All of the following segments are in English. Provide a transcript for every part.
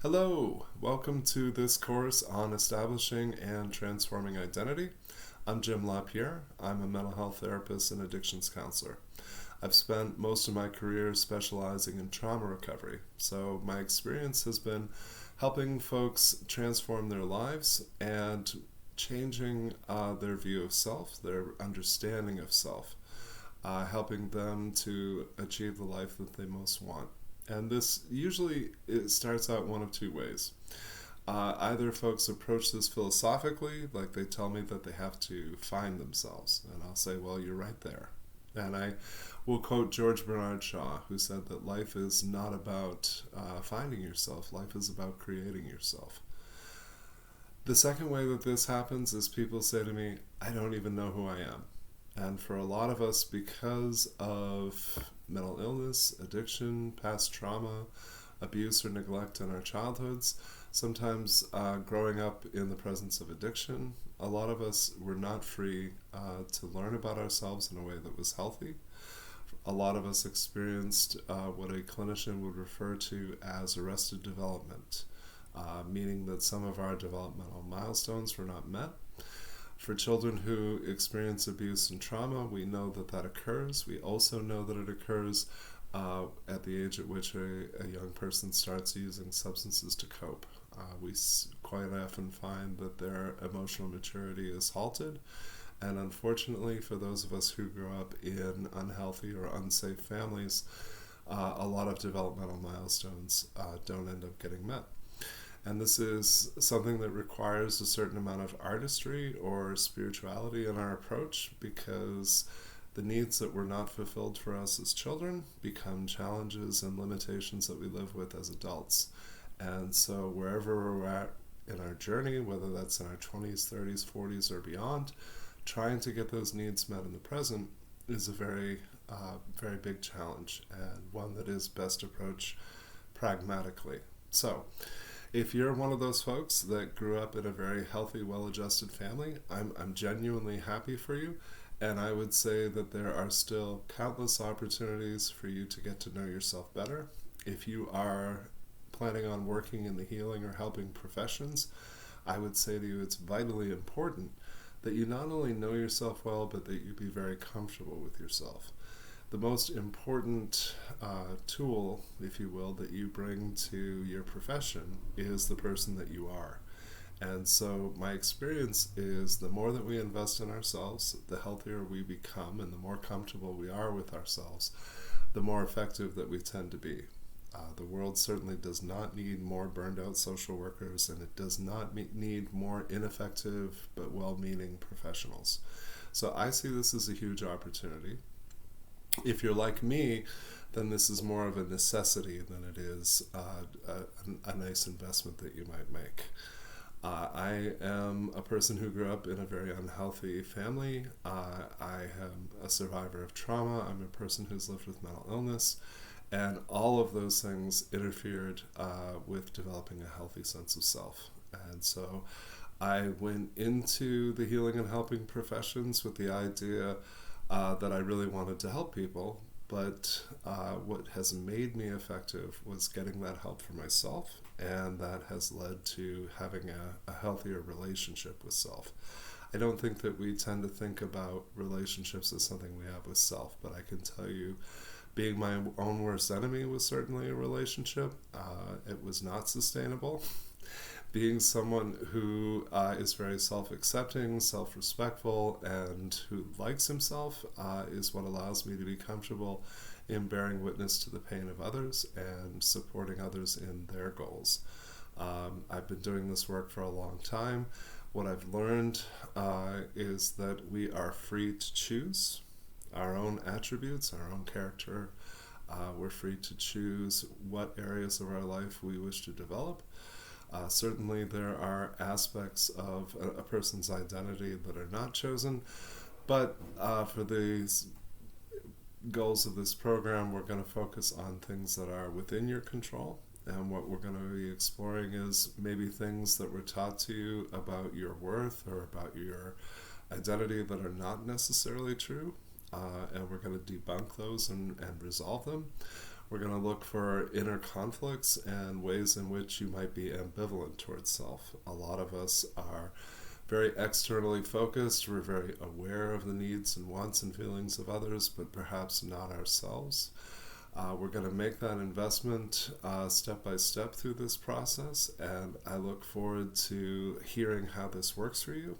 Hello, welcome to this course on establishing and transforming identity. I'm Jim LaPierre. I'm a mental health therapist and addictions counselor. I've spent most of my career specializing in trauma recovery, so my experience has been helping folks transform their lives and changing their view of self, their understanding of self, helping them to achieve the life that they most want. And this usually it starts out one of two ways. Either folks approach this philosophically, like they tell me that they have to find themselves, and I'll say, well, you're right there. And I will quote George Bernard Shaw, who said that life is not about finding yourself, life is about creating yourself. The second way that this happens is people say to me, I don't even know who I am. And for a lot of us, because of mental illness, addiction, past trauma, abuse or neglect in our childhoods, sometimes growing up in the presence of addiction, a lot of us were not free to learn about ourselves in a way that was healthy. A lot of us experienced what a clinician would refer to as arrested development, meaning that some of our developmental milestones were not met. For children who experience abuse and trauma, we know that that occurs. We also know that it occurs at the age at which a young person starts using substances to cope. We quite often find that their emotional maturity is halted. And unfortunately, for those of us who grew up in unhealthy or unsafe families, a lot of developmental milestones don't end up getting met. And this is something that requires a certain amount of artistry or spirituality in our approach, because the needs that were not fulfilled for us as children become challenges and limitations that we live with as adults. And so wherever we're at in our journey, whether that's in our 20s, 30s, 40s, or beyond, trying to get those needs met in the present is a very big challenge, and one that is best approached pragmatically. So, if you're one of those folks that grew up in a very healthy, well-adjusted family, I'm genuinely happy for you, and I would say that there are still countless opportunities for you to get to know yourself better. If you are planning on working in the healing or helping professions, I would say to you it's vitally important that you not only know yourself well, but that you be very comfortable with yourself. The most important tool, if you will, that you bring to your profession is the person that you are. And so my experience is the more that we invest in ourselves, the healthier we become, and the more comfortable we are with ourselves, the more effective that we tend to be. The world certainly does not need more burned out social workers, and it does not need more ineffective but well-meaning professionals. So I see this as a huge opportunity. If you're like me, then this is more of a necessity than it is a nice investment that you might make. I am a person who grew up in a very unhealthy family. I am a survivor of trauma. I'm a person who's lived with mental illness. And all of those things interfered with developing a healthy sense of self. And so I went into the healing and helping professions with the idea that I really wanted to help people, but what has made me effective was getting that help for myself, and that has led to having a healthier relationship with self. I don't think that we tend to think about relationships as something we have with self, but I can tell you, being my own worst enemy was certainly a relationship. It was not sustainable. Being someone who is very self-accepting, self-respectful, and who likes himself is what allows me to be comfortable in bearing witness to the pain of others and supporting others in their goals. I've been doing this work for a long time. What I've learned is that we are free to choose our own attributes, our own character. We're free to choose what areas of our life we wish to develop. Certainly there are aspects of a person's identity that are not chosen, but for the goals of this program, we're going to focus on things that are within your control. And what we're going to be exploring is maybe things that were taught to you about your worth or about your identity that are not necessarily true. And we're going to debunk those and resolve them. We're going to look for inner conflicts and ways in which you might be ambivalent towards self. A lot of us are very externally focused. We're very aware of the needs and wants and feelings of others, but perhaps not ourselves. We're going to make that investment step by step through this process, and I look forward to hearing how this works for you.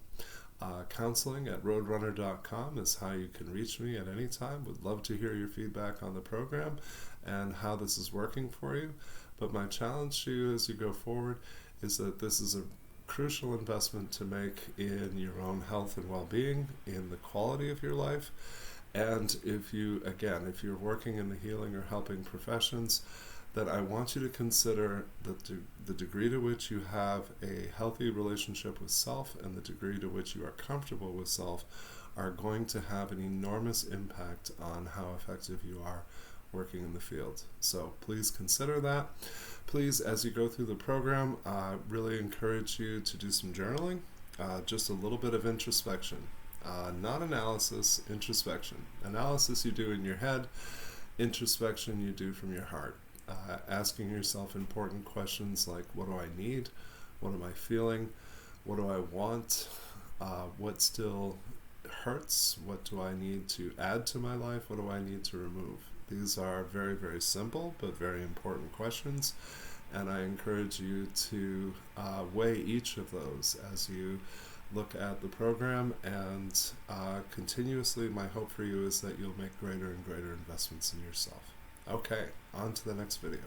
Counseling at roadrunner.com is how you can reach me at any time. Would love to hear your feedback on the program and how this is working for you. But my challenge to you as you go forward is that this is a crucial investment to make in your own health and well-being, in the quality of your life. And if you're working in the healing or helping professions, that I want you to consider the degree to which you have a healthy relationship with self and the degree to which you are comfortable with self are going to have an enormous impact on how effective you are working in the field. So please consider that. Please, as you go through the program, really encourage you to do some journaling, just a little bit of introspection. Not analysis, introspection. Analysis you do in your head, introspection you do from your heart. Asking yourself important questions like, what do I need? What am I feeling? What do I want? What still hurts? What do I need to add to my life? What do I need to remove? These are very, very simple but very important questions, and I encourage you to weigh each of those as you look at the program, and continuously my hope for you is that you'll make greater and greater investments in yourself. Okay, on to the next video.